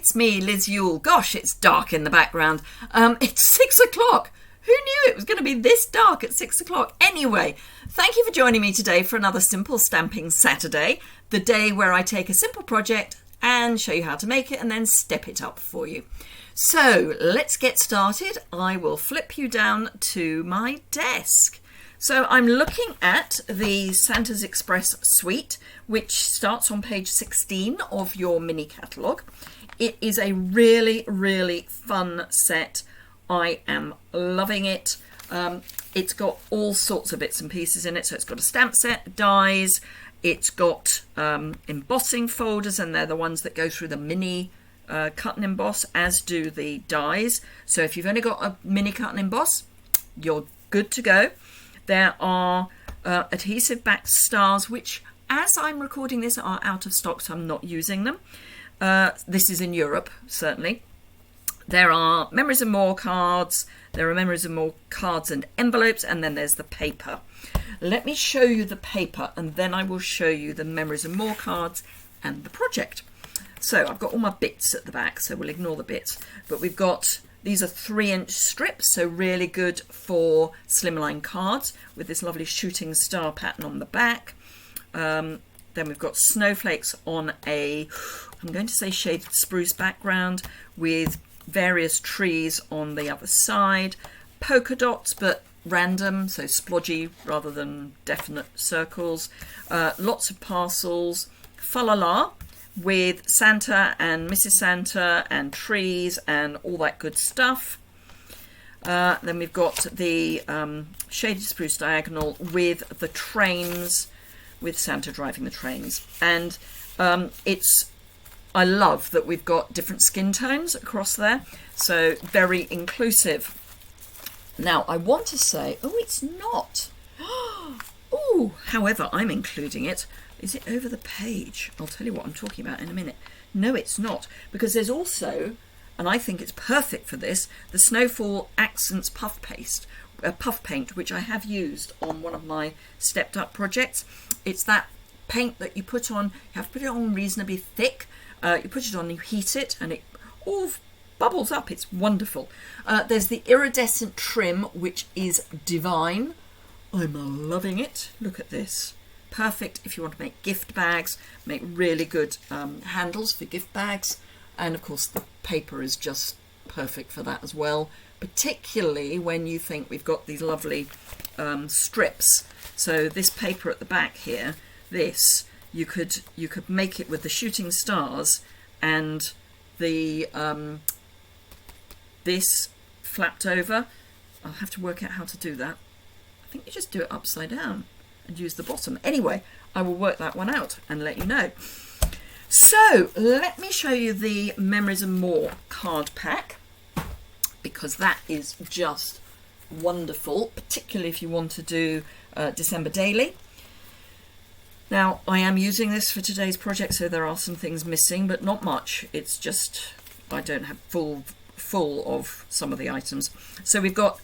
it's me, Liz Yuille. Gosh, it's dark in the background. It's 6 o'clock. Who knew it was going to be this dark at 6 o'clock? Anyway, thank you for joining me today for another Simple Stamping Saturday, the day where I take a simple project and show you how to make it and then step it up for you. So let's get started. I will flip you down to my desk. So I'm looking at the Santa's Express suite, which starts on page 16 of your mini catalogue. It is a really, really fun set. I am loving it. It's got all sorts of bits and pieces in it. So it's got a stamp set, dies, it's got embossing folders, and they're the ones that go through the mini cut and emboss, as do the dies. So if you've only got a mini cut and emboss, you're good to go. There are adhesive back stars, which, as I'm recording this, are out of stock, so I'm not using them. This is in Europe, certainly. There are Memories and More cards. There are Memories and More cards and envelopes, and then there's the paper. Let me show you the paper, and then I will show you the Memories and More cards and the project. So I've got all my bits at the back, so we'll ignore the bits. But we've got... These are 3-inch strips, so really good for slimline cards with this lovely shooting star pattern on the back. Then we've got snowflakes on a, I'm going to say shaded spruce background with various trees on the other side. Polka dots, but random, so splodgy rather than definite circles. Lots of parcels. Fa la la, with Santa and Mrs. Santa and trees and all that good stuff. Then we've got the shaded spruce diagonal with the trains, with Santa driving the trains. And I love that we've got different skin tones across there, so very inclusive. Now I want to say, oh, it's not. Oh, however, I'm including it. Is it over the page? I'll tell you what I'm talking about in a minute. No, it's not, because there's also, and I think it's perfect for this, the Snowfall Accents puff paint, which I have used on one of my stepped up projects. It's that paint that you put on, you have to put it on reasonably thick. You put it on, you heat it, and it all bubbles up. It's wonderful. There's the iridescent trim, which is divine. I'm loving it. Look at this. Perfect if you want to make gift bags, make really good handles for gift bags. And of course the paper is just perfect for that as well, particularly when you think we've got these lovely strips. So this paper at the back here, this, you could make it with the shooting stars and the this flapped over. I'll have to work out how to do that. I think you just do it upside down and use the bottom. Anyway, I will work that one out and let you know. So let me show you the Memories and More card pack, because that is just wonderful, particularly if you want to do December daily. Now I am using this for today's project, so there are some things missing, but not much. It's just I don't have full of some of the items. So we've got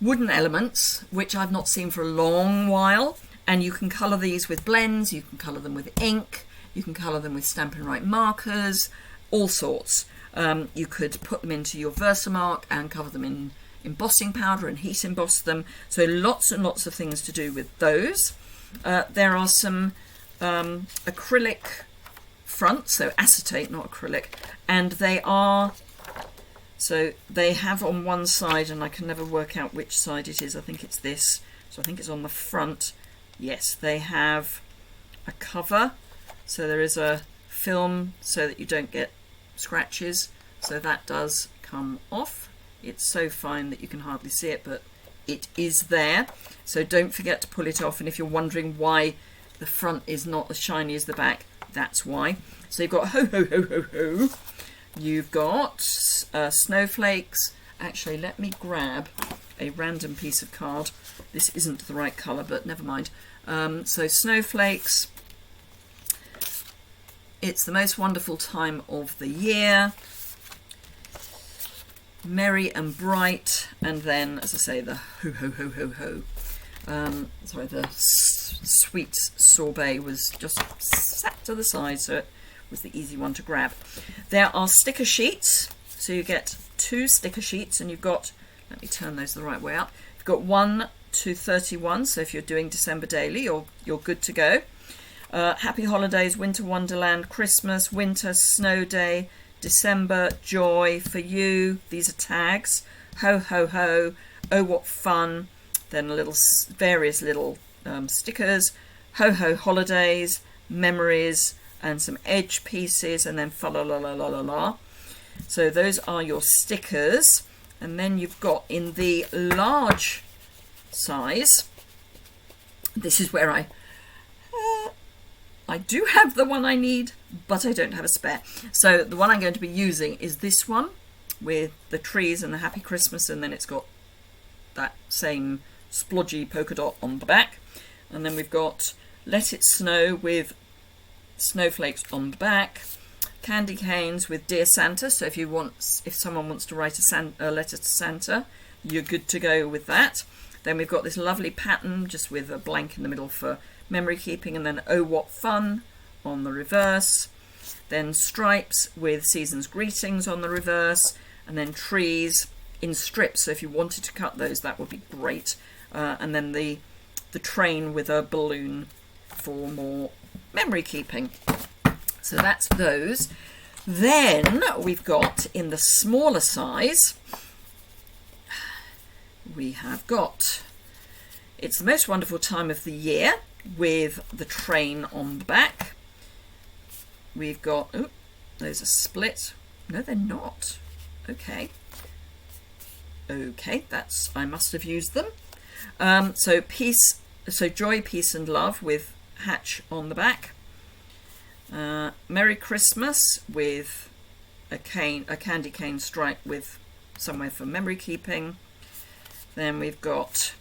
wooden elements, which I've not seen for a long while, and you can colour these with blends, you can colour them with ink, you can colour them with Stampin' Right markers, all sorts. You could put them into your Versamark and cover them in embossing powder and heat emboss them. So lots and lots of things to do with those. There are some acrylic fronts, so acetate, not acrylic, and they are... So they have on one side, and I can never work out which side it is. I think it's this. So I think it's on the front. Yes, they have a cover. So there is a film so that you don't get scratches. So that does come off. It's so fine that you can hardly see it, but it is there. So don't forget to pull it off. And if you're wondering why the front is not as shiny as the back, that's why. So you've got ho, ho, ho, ho, ho. You've got snowflakes. Actually, let me grab a random piece of card. This isn't the right colour, but never mind. So snowflakes. It's the most wonderful time of the year. Merry and bright. And then, as I say, the ho, ho, ho, ho, ho. Sorry, the sweet sorbet was just sat to the side, so it was the easy one to grab. There are sticker sheets, so you get 2 sticker sheets, and you've got, let me turn those the right way up, you've got 1 to 31, so if you're doing December daily, you're good to go. Happy Holidays, Winter Wonderland, Christmas, Winter, Snow Day, December, Joy, For You, these are tags, Ho Ho Ho, Oh What Fun, then various little stickers, Ho Ho Holidays, Memories, and some edge pieces, and then fa la la la la la la. So those are your stickers. And then you've got in the large size, this is where I do have the one I need, but I don't have a spare. So the one I'm going to be using is this one with the trees and the Happy Christmas, and then it's got that same splodgy polka dot on the back. And then we've got Let It Snow with snowflakes on the back, candy canes with Dear Santa, so if someone wants to write a letter to Santa, you're good to go with that. Then we've got this lovely pattern just with a blank in the middle for memory keeping, and then Oh What Fun on the reverse, then stripes with Season's Greetings on the reverse, and then trees in strips, so if you wanted to cut those that would be great, and then the train with a balloon for more memory keeping. So that's those. Then we've got in the smaller size, we have got It's the Most Wonderful Time of the Year with the train on the back. We've got, oh, those are split. No, they're not. Okay, I must have used them. So Joy, Peace and Love with Hatch on the back. Merry Christmas with a candy cane stripe with somewhere for memory keeping. Then we've got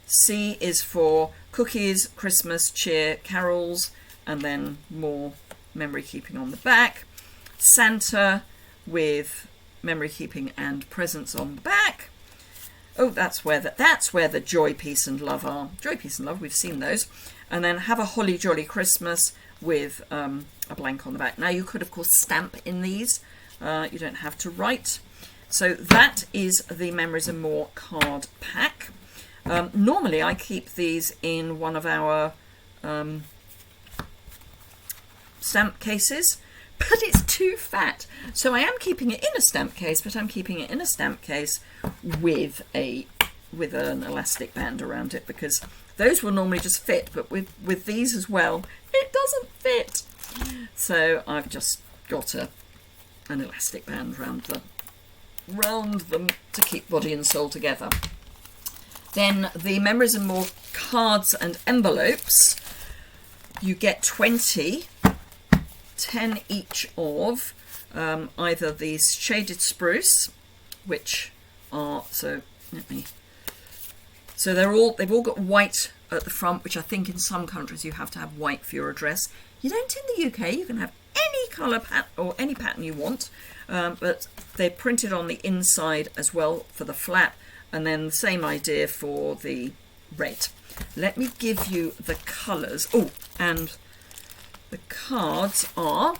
C is for cookies, Christmas, cheer, carols, and then more memory keeping on the back. Santa with memory keeping and presents on the back. Oh, that's where the Joy, Peace and Love are. Joy, Peace and Love, we've seen those. And then Have a Holly Jolly Christmas with a blank on the back. Now you could of course stamp in these. You don't have to write. So that is the Memories and More card pack. Normally I keep these in one of our stamp cases, but it's too fat. So I am keeping it in a stamp case, but I'm keeping it in a stamp case with an elastic band around it, because those will normally just fit, but with these as well, it doesn't fit. So I've just got an elastic band round them to keep body and soul together. Then the Memories and More cards and envelopes, you get 20, 10 each of either these shaded spruce, which are, they've all got white at the front, which I think in some countries you have to have white for your address. You don't in the UK. You can have any colour or any pattern you want, but they're printed on the inside as well for the flap, and then the same idea for the red. Let me give you the colours. Oh, and the cards are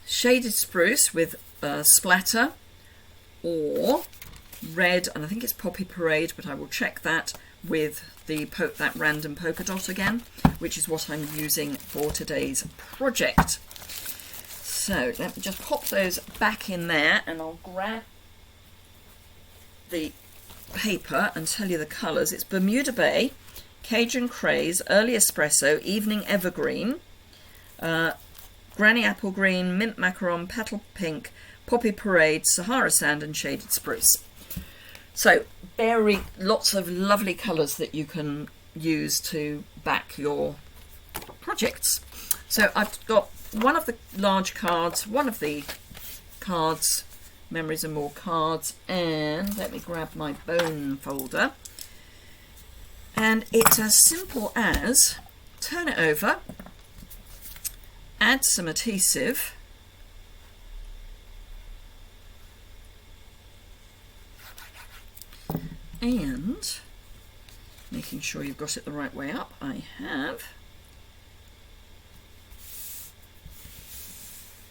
shaded spruce with splatter, or red, and I think it's Poppy Parade, but I will check that, with that random polka dot again, which is what I'm using for today's project. So let me just pop those back in there, and I'll grab the paper and tell you the colours. It's Bermuda Bay, Cajun Craze, Early Espresso, Evening Evergreen, Granny Apple Green, Mint Macaron, Petal Pink, Poppy Parade, Sahara Sand, and Shaded Spruce. So lots of lovely colours that you can use to back your projects. So I've got one of the large cards, one of the cards, Memories and More cards, and let me grab my bone folder. And it's as simple as turn it over, add some adhesive, and making sure you've got it the right way up. I have.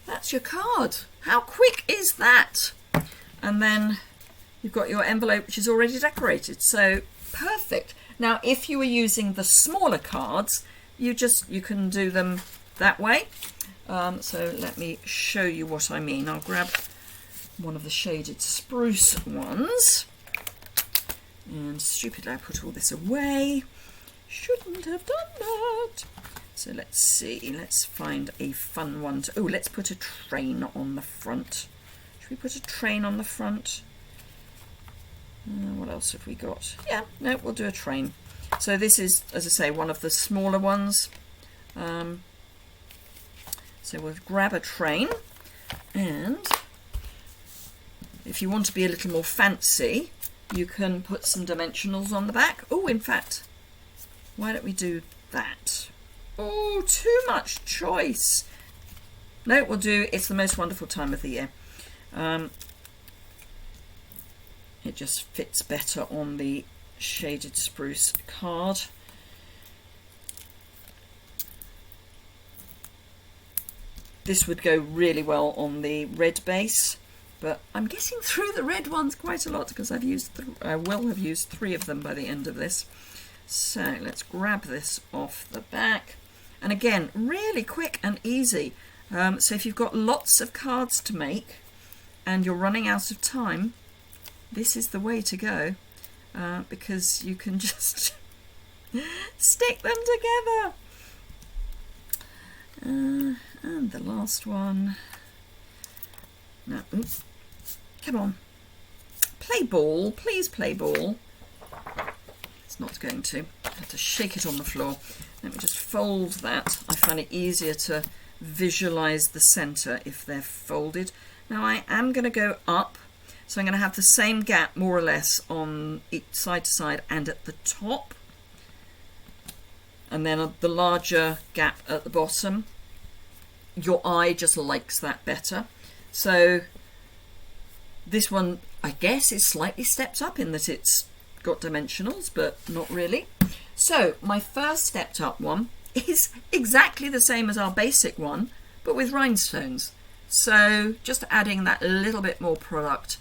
that's your card. How quick is that? And then you've got your envelope, which is already decorated. So perfect. Now, if you were using the smaller cards, you can do them that way. So let me show you what I mean. I'll grab one of the shaded spruce ones. And stupidly, I put all this away. Shouldn't have done that. So let's see. Let's find a fun one. Oh, let's put a train on the front. Should we put a train on the front? What else have we got? Yeah, no, we'll do a train. So this is, as I say, one of the smaller ones. So we'll grab a train, and if you want to be a little more fancy, you can put some dimensionals on the back. Oh, in fact, why don't we do that? Oh, too much choice. No, we'll do It's the Most Wonderful Time of the Year. It just fits better on the shaded spruce card. This would go really well on the red base, but I'm getting through the red ones quite a lot because I will have used 3 of them by the end of this. So let's grab this off the back, and again, really quick and easy. So if you've got lots of cards to make and you're running out of time, this is the way to go, because you can just stick them together. And the last one. No, oops. Come on. Play ball. Please play ball. It's not going to. I have to shake it on the floor. Let me just fold that. I find it easier to visualize the center if they're folded. Now I am going to go up. So I'm going to have the same gap more or less on each side to side and at the top. And then the larger gap at the bottom. Your eye just likes that better. So this one, I guess, is slightly stepped up in that it's got dimensionals, but not really. So my first stepped up one is exactly the same as our basic one, but with rhinestones. So just adding that little bit more product,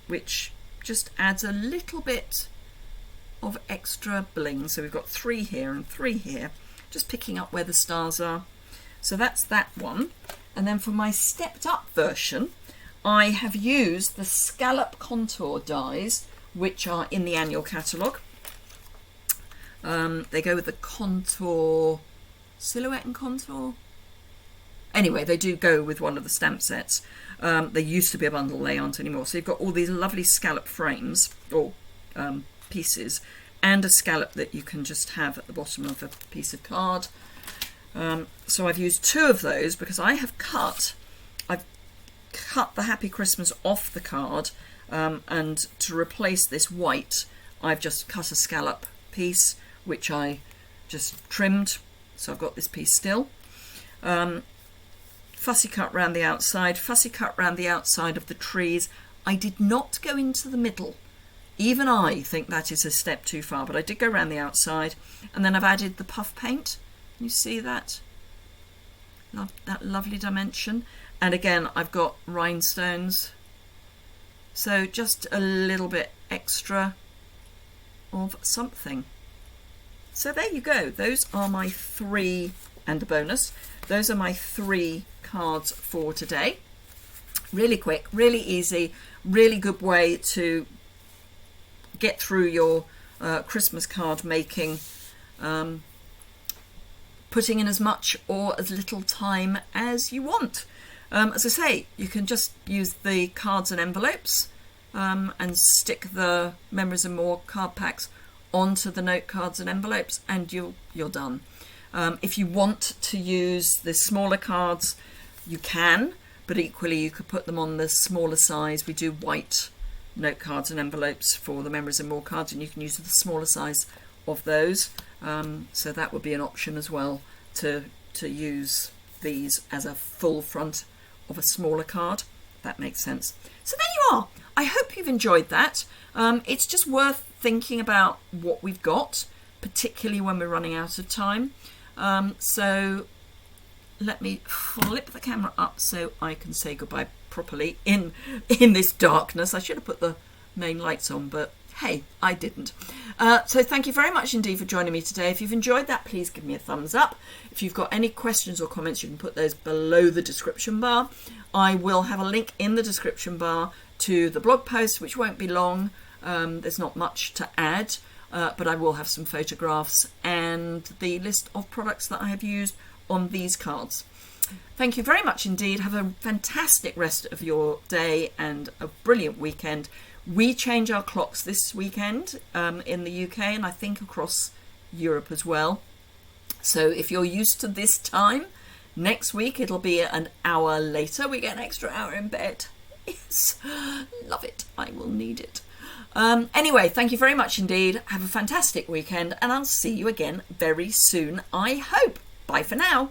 which just adds a little bit of extra bling. So we've got 3 here and 3 here, just picking up where the stars are. So that's that one. And then for my stepped up version, I have used the scallop contour dies, which are in the annual catalogue. They go with the contour, silhouette and contour. Anyway, they do go with one of the stamp sets. They used to be a bundle, they aren't anymore. So you've got all these lovely scallop frames, or pieces, and a scallop that you can just have at the bottom of a piece of card. So I've used 2 of those because I've cut the Happy Christmas off the card, and to replace this white, I've just cut a scallop piece, which I just trimmed. So I've got this piece still. Fussy cut round the outside, fussy cut round the outside of the trees. I did not go into the middle. Even I think that is a step too far, but I did go around the outside, and then I've added the puff paint. You see that? That lovely dimension. And again, I've got rhinestones. So just a little bit extra of something. So there you go. Those are my 3, and a bonus. Those are my 3 cards for today. Really quick, really easy, really good way to get through your Christmas card making, putting in as much or as little time as you want. As I say, you can just use the cards and envelopes, and stick the Memories and More card packs onto the note cards and envelopes, and you're done. If you want to use the smaller cards, you can, but equally you could put them on the smaller size. We do white note cards and envelopes for the Memories and More cards, and you can use the smaller size of those. So that would be an option as well, to use these as a full front of a smaller card. That makes sense. So there you are. I hope you've enjoyed that. It's just worth thinking about what we've got, particularly when we're running out of time. So let me flip the camera up so I can say goodbye properly in this darkness. I should have put the main lights on, but hey, I didn't. So thank you very much indeed for joining me today. If you've enjoyed that, please give me a thumbs up. If you've got any questions or comments, you can put those below the description bar. I will have a link in the description bar to the blog post, which won't be long. There's not much to add, but I will have some photographs and the list of products that I have used on these cards. Thank you very much indeed. Have a fantastic rest of your day and a brilliant weekend. We change our clocks this weekend in the UK, and I think across Europe as well. So if you're used to this time, next week it'll be an hour later. We get an extra hour in bed. Yes, love it. I will need it. Anyway, thank you very much indeed. Have a fantastic weekend, and I'll see you again very soon, I hope. Bye for now.